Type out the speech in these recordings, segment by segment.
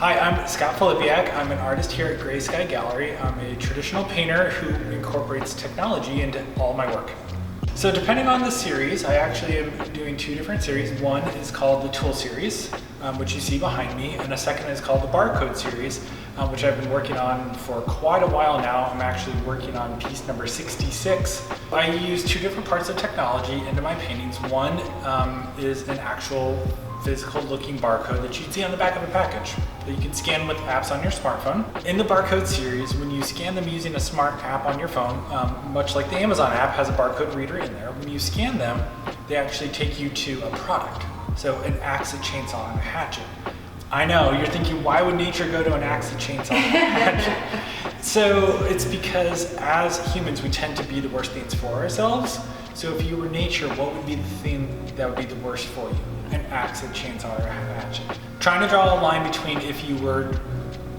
Hi, I'm ScottFilipiak. I'm an artist here at GraySkyGallery. I'm a traditional painter who incorporates technology into all my work. So depending on the series, I actually am doing two different series. One is called the Tool series, which you see behind me, and a second is called the Barcode series, which I've been working on for quite a while now. I'm actually working on piece number 66. I use two different parts of technology into my paintings. One is an actual physical looking barcode that you'd see on the back of a package that you can scan with apps on your smartphone. In the Barcode series, when you scan them using a smart app on your phone, much like the Amazon app has a barcode reader in there, when you scan them, they actually take you to a product. So an axe, a chainsaw, and a hatchet. I know, you're thinking, why would nature go to an axe, a chainsaw, and a hatchet? So it's because as humans, we tend to be the worst things for ourselves. So if you were nature, what would be the thing that would be the worst for you? An axe, a chainsaw, or a hatchet. Trying to draw a line between if you were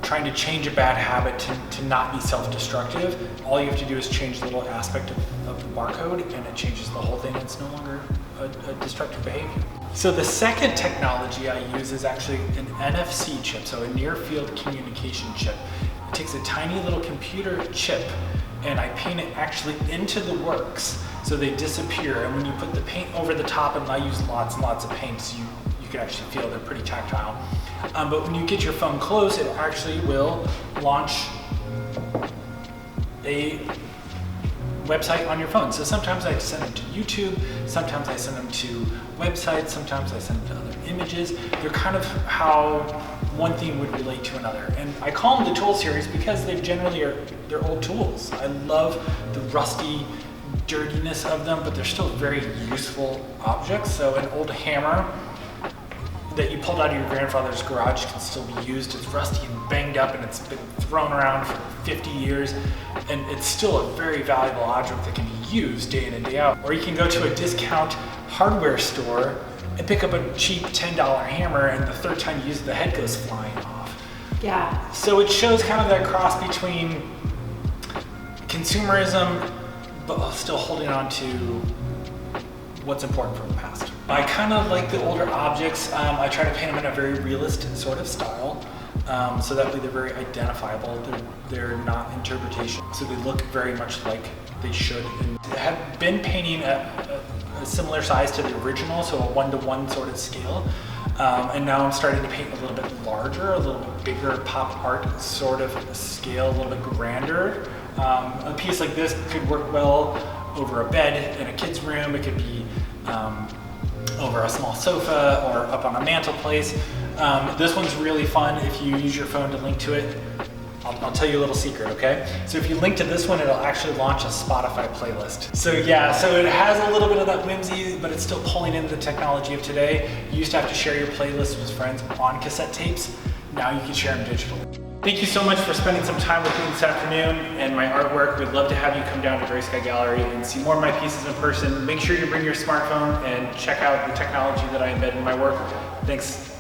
trying to change a bad habit to not be self-destructive, all you have to do is change the little aspect of the barcode and it changes the whole thing. It's no longer a destructive behavior. So the second technology I use is actually an NFC chip, so a near field communication chip. It takes a tiny little computer chip and I paint it actually into the works so they disappear. And when you put the paint over the top, and I use lots and lots of paints, you can actually feel they're pretty tactile. But when you get your phone close, it actually will launch a website on your phone. So sometimes I send them to YouTube, sometimes I send them to websites, sometimes I send them to other images. They're kind of how one theme would relate to another. And I call them the Tool series because they generally they're old tools. I love the rusty dirtiness of them, but they're still very useful objects. So an old hammer that you pulled out of your grandfather's garage can still be used. It's rusty and banged up and it's been thrown around for 50 years and it's still a very valuable object that can be used day in and day out. Or you can go to a discount hardware store and pick up a cheap $10 hammer and the third time you use it, the head goes flying off. Yeah. So it shows kind of that cross between consumerism but still holding on to what's important from the past. I kind of like the older objects. I try to paint them in a very realist sort of style, so that way they're very identifiable. They're not interpretation, so they look very much like they should. And I have been painting a similar size to the original, so a 1-to-1 sort of scale. And now I'm starting to paint a little bit larger, a little bit bigger pop art sort of scale, a little bit grander. A piece like this could work well over a bed in a kid's room. It could be over a small sofa or up on a mantelpiece. This one's really fun if you use your phone to link to it. I'll tell you a little secret, okay? So if you link to this one, it'll actually launch a Spotify playlist. So yeah, so it has a little bit of that whimsy, but it's still pulling in the technology of today. You used to have to share your playlist with friends on cassette tapes. Now you can share them digitally. Thank you so much for spending some time with me this afternoon and my artwork. We'd love to have you come down to GraySky Gallery and see more of my pieces in person. Make sure you bring your smartphone and check out the technology that I embed in my work. Thanks.